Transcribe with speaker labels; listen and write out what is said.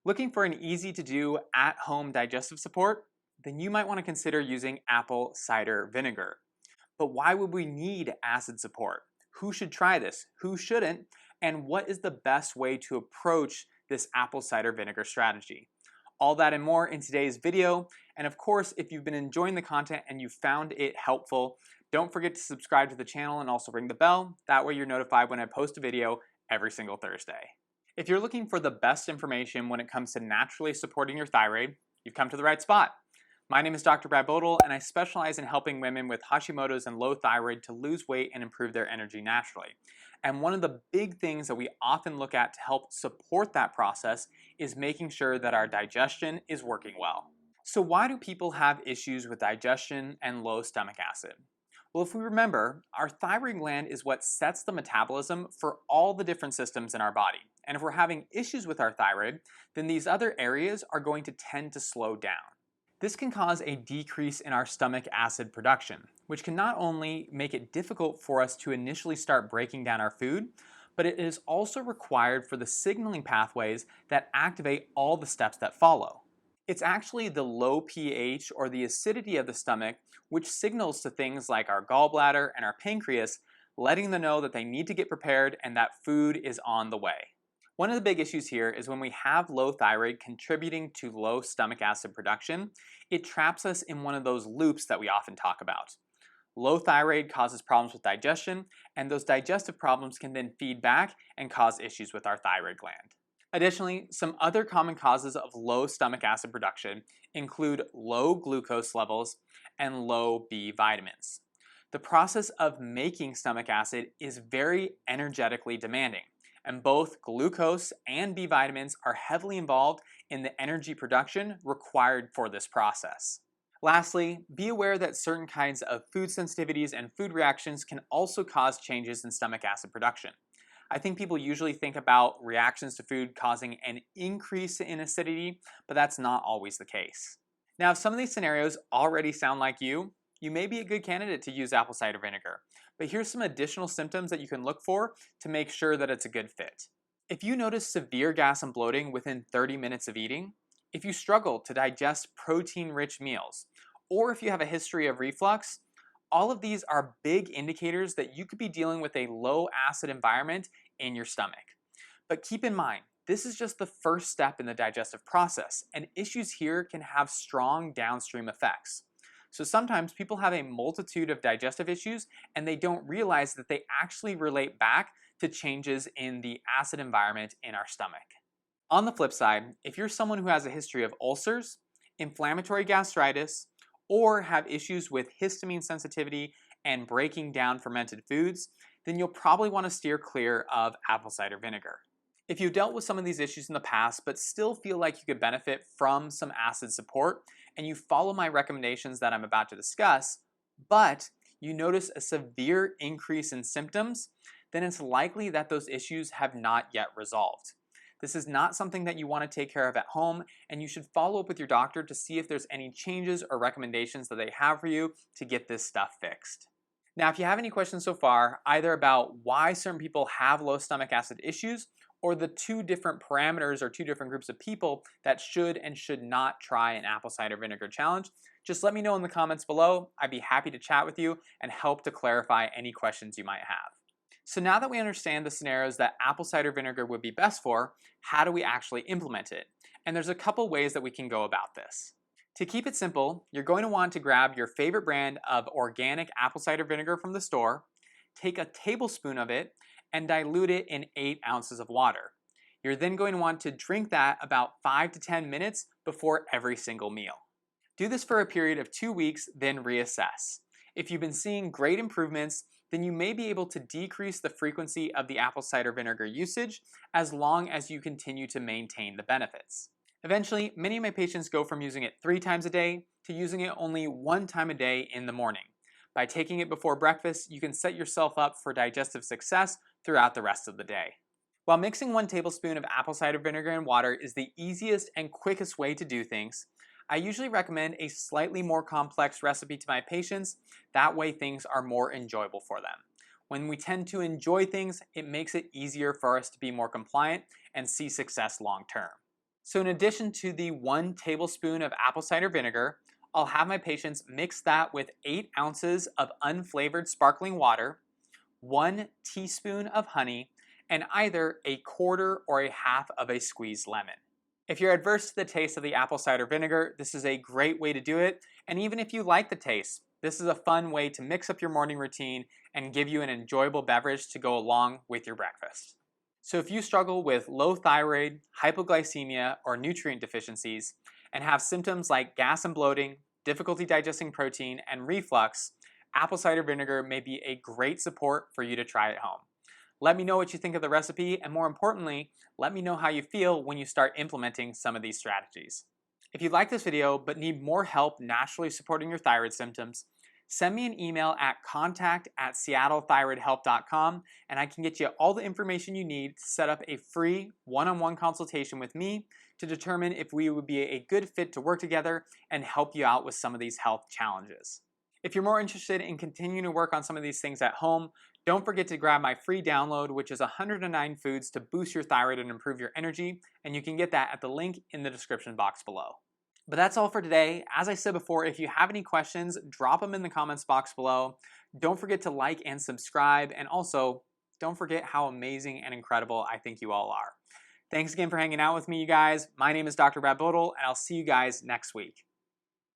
Speaker 1: Looking for an easy to do at-home digestive support? Then you might want to consider using apple cider vinegar. But why would we need acid support? Who should try this? Who shouldn't? And what is the best way to approach this apple cider vinegar strategy? All that and more in today's video. And of course, if you've been enjoying the content and you found it helpful, don't forget to subscribe to the channel and also ring the bell. That way you're notified when I post a video every single Thursday. If you're looking for the best information when it comes to naturally supporting your thyroid, you've come to the right spot. My name is Dr. Bodle, and I specialize in helping women with Hashimoto's and low thyroid to lose weight and improve their energy naturally. And one of the big things that we often look at to help support that process is making sure that our digestion is working well. So why do people have issues with digestion and low stomach acid? Well, if we remember, our thyroid gland is what sets the metabolism for all the different systems in our body. And if we're having issues with our thyroid, then these other areas are going to tend to slow down. This can cause a decrease in our stomach acid production, which can not only make it difficult for us to initially start breaking down our food, but it is also required for the signaling pathways that activate all the steps that follow. It's actually the low pH or the acidity of the stomach which signals to things like our gallbladder and our pancreas, letting them know that they need to get prepared and that food is on the way. One of the big issues here is when we have low thyroid contributing to low stomach acid production, it traps us in one of those loops that we often talk about. Low thyroid causes problems with digestion, and those digestive problems can then feed back and cause issues with our thyroid gland. Additionally, some other common causes of low stomach acid production include low glucose levels and low B vitamins. The process of making stomach acid is very energetically demanding, and both glucose and B vitamins are heavily involved in the energy production required for this process. Lastly, be aware that certain kinds of food sensitivities and food reactions can also cause changes in stomach acid production. I think people usually think about reactions to food causing an increase in acidity, but that's not always the case. Now, if some of these scenarios already sound like you may be a good candidate to use apple cider vinegar. But here's some additional symptoms that you can look for to make sure that it's a good fit. If you notice severe gas and bloating within 30 minutes of eating, if you struggle to digest protein-rich meals, or if you have a history of reflux, all of these are big indicators that you could be dealing with a low acid environment in your stomach. But keep in mind, this is just the first step in the digestive process, and issues here can have strong downstream effects. So sometimes people have a multitude of digestive issues and they don't realize that they actually relate back to changes in the acid environment in our stomach. On the flip side, if you're someone who has a history of ulcers, inflammatory gastritis, or have issues with histamine sensitivity and breaking down fermented foods, then you'll probably want to steer clear of apple cider vinegar. If you've dealt with some of these issues in the past but still feel like you could benefit from some acid support, and you follow my recommendations that I'm about to discuss, but you notice a severe increase in symptoms, then it's likely that those issues have not yet resolved. This is not something that you want to take care of at home, and you should follow up with your doctor to see if there's any changes or recommendations that they have for you to get this stuff fixed. Now, if you have any questions so far, either about why certain people have low stomach acid issues, or the two different parameters or two different groups of people that should and should not try an apple cider vinegar challenge, just let me know in the comments below. I'd be happy to chat with you and help to clarify any questions you might have. So now that we understand the scenarios that apple cider vinegar would be best for, how do we actually implement it? And there's a couple ways that we can go about this. To keep it simple, you're going to want to grab your favorite brand of organic apple cider vinegar from the store, take a tablespoon of it, and dilute it in 8 ounces of water. You're then going to want to drink that about 5 to 10 minutes before every single meal. Do this for a period of 2 weeks, then reassess. If you've been seeing great improvements, then you may be able to decrease the frequency of the apple cider vinegar usage as long as you continue to maintain the benefits. Eventually, many of my patients go from using it 3 times a day to using it only 1 time a day in the morning. By taking it before breakfast, you can set yourself up for digestive success throughout the rest of the day. While mixing 1 tablespoon of apple cider vinegar and water is the easiest and quickest way to do things, I usually recommend a slightly more complex recipe to my patients. That way things are more enjoyable for them. When we tend to enjoy things, it makes it easier for us to be more compliant and see success long term. So in addition to the 1 tablespoon of apple cider vinegar, I'll have my patients mix that with 8 ounces of unflavored sparkling water, 1 teaspoon of honey, and either a quarter or a half of a squeezed lemon. If you're adverse to the taste of the apple cider vinegar, this is a great way to do it. And even if you like the taste, this is a fun way to mix up your morning routine and give you an enjoyable beverage to go along with your breakfast. So if you struggle with low thyroid, hypoglycemia, or nutrient deficiencies, and have symptoms like gas and bloating, difficulty digesting protein, and reflux, apple cider vinegar may be a great support for you to try at home. Let me know what you think of the recipe, and more importantly, let me know how you feel when you start implementing some of these strategies. If you like this video but need more help naturally supporting your thyroid symptoms, send me an email at contact@seattlethyroidhelp.com and I can get you all the information you need to set up a free one-on-one consultation with me to determine if we would be a good fit to work together and help you out with some of these health challenges. If you're more interested in continuing to work on some of these things at home, don't forget to grab my free download, which is 109 foods to boost your thyroid and improve your energy, and you can get that at the link in the description box below. But that's all for today. As I said before, if you have any questions, drop them in the comments box below. Don't forget to like and subscribe, and also don't forget how amazing and incredible I think you all are. Thanks again for hanging out with me, you guys. My name is Dr. Bodle, and I'll see you guys next week.